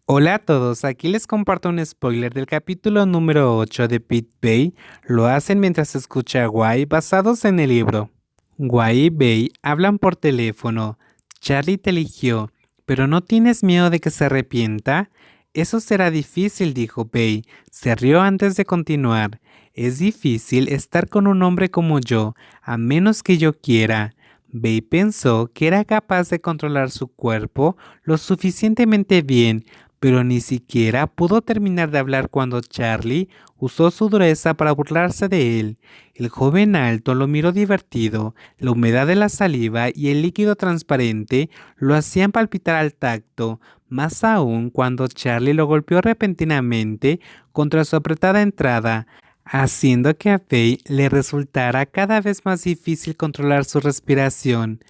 Hola a todos, aquí les comparto un spoiler del capítulo número 8 de Pete Bay. Lo hacen mientras se escucha a Guy basados en el libro. Guy y Bay hablan por teléfono. Charlie te eligió, pero ¿no tienes miedo de que se arrepienta? Eso será difícil, dijo Bay. Se rió antes de continuar. Es difícil estar con un hombre como yo, a menos que yo quiera. Bay pensó que era capaz de controlar su cuerpo lo suficientemente bien, pero ni siquiera pudo terminar de hablar cuando Charlie usó su dureza para burlarse de él. El joven alto lo miró divertido. La humedad de la saliva y el líquido transparente lo hacían palpitar al tacto, más aún cuando Charlie lo golpeó repentinamente contra su apretada entrada, haciendo que a Faye le resultara cada vez más difícil controlar su respiración.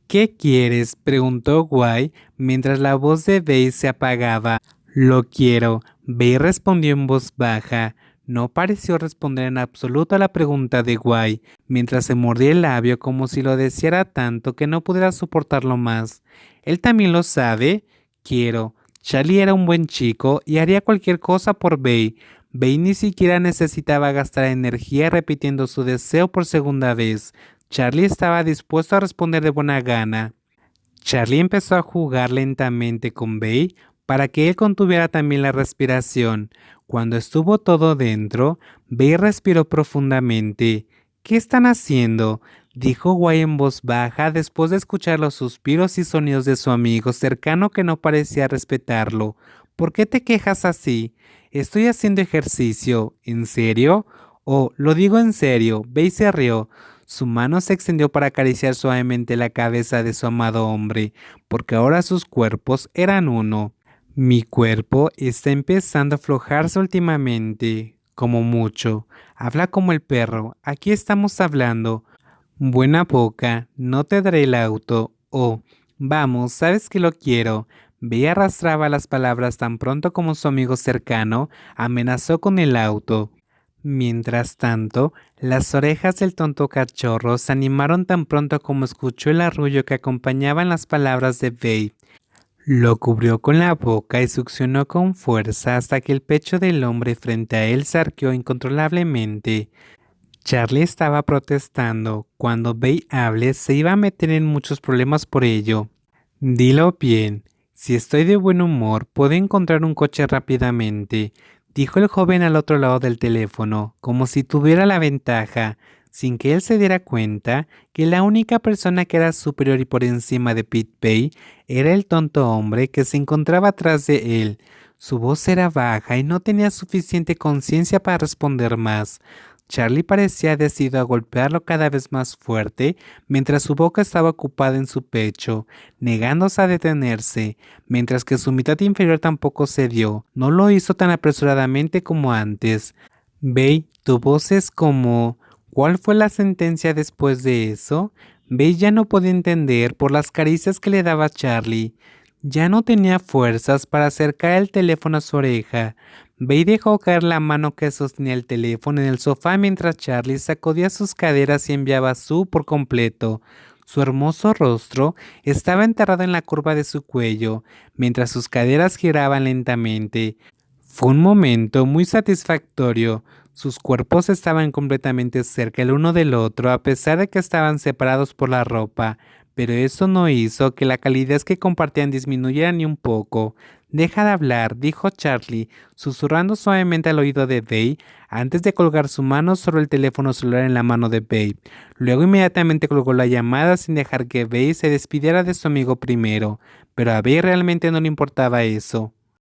¿Qué quieres?, preguntó Guy mientras la voz de Bey se apagaba. Lo quiero. Bey respondió en voz baja. No pareció responder en absoluto a la pregunta de Guy, mientras se mordía el labio como si lo deseara tanto que no pudiera soportarlo más. Él también lo sabe. Quiero. Charlie era un buen chico y haría cualquier cosa por Bey. Bey ni siquiera necesitaba gastar energía repitiendo su deseo por segunda vez. Charlie estaba dispuesto a responder de buena gana. Charlie empezó a jugar lentamente con Bey para que él contuviera también la respiración. Cuando estuvo todo dentro, Bey respiró profundamente. ¿Qué están haciendo?, dijo Guy en voz baja después de escuchar los suspiros y sonidos de su amigo cercano que no parecía respetarlo. ¿Por qué te quejas así? Estoy haciendo ejercicio. ¿En serio? Oh, lo digo en serio. Bey se rió. Su mano se extendió para acariciar suavemente la cabeza de su amado hombre, porque ahora sus cuerpos eran uno. Mi cuerpo está empezando a aflojarse últimamente, como mucho. Habla como el perro. Aquí estamos hablando. Buena boca, no te daré el auto. Oh, vamos, sabes que lo quiero. Bea arrastraba las palabras tan pronto como su amigo cercano amenazó con el auto. Mientras tanto, las orejas del tonto cachorro se animaron tan pronto como escuchó el arrullo que acompañaban las palabras de Babe. Lo cubrió con la boca y succionó con fuerza hasta que el pecho del hombre frente a él se arqueó incontrolablemente. Charlie estaba protestando. Cuando Bay hable, se iba a meter en muchos problemas por ello. Dilo bien. Si estoy de buen humor, puedo encontrar un coche rápidamente, dijo el joven al otro lado del teléfono, como si tuviera la ventaja, sin que él se diera cuenta que la única persona que era superior y por encima de Pete Bay era el tonto hombre que se encontraba atrás de él. Su voz era baja y no tenía suficiente conciencia para responder más. Charlie parecía decidido a golpearlo cada vez más fuerte mientras su boca estaba ocupada en su pecho, negándose a detenerse, mientras que su mitad inferior tampoco cedió. No lo hizo tan apresuradamente como antes. Bey, tu voz es como... ¿Cuál fue la sentencia después de eso? Bey ya no podía entender por las caricias que le daba Charlie. Ya no tenía fuerzas para acercar el teléfono a su oreja. Bey dejó caer la mano que sostenía el teléfono en el sofá mientras Charlie sacudía sus caderas y enviaba su por completo. Su hermoso rostro estaba enterrado en la curva de su cuello, mientras sus caderas giraban lentamente. Fue un momento muy satisfactorio. Sus cuerpos estaban completamente cerca el uno del otro a pesar de que estaban separados por la ropa, pero eso no hizo que la calidez que compartían disminuyera ni un poco. Deja de hablar, dijo Charlie, susurrando suavemente al oído de Babe antes de colgar su mano sobre el teléfono celular en la mano de Babe. Luego inmediatamente colgó la llamada sin dejar que Babe se despidiera de su amigo primero, pero a Babe realmente no le importaba eso.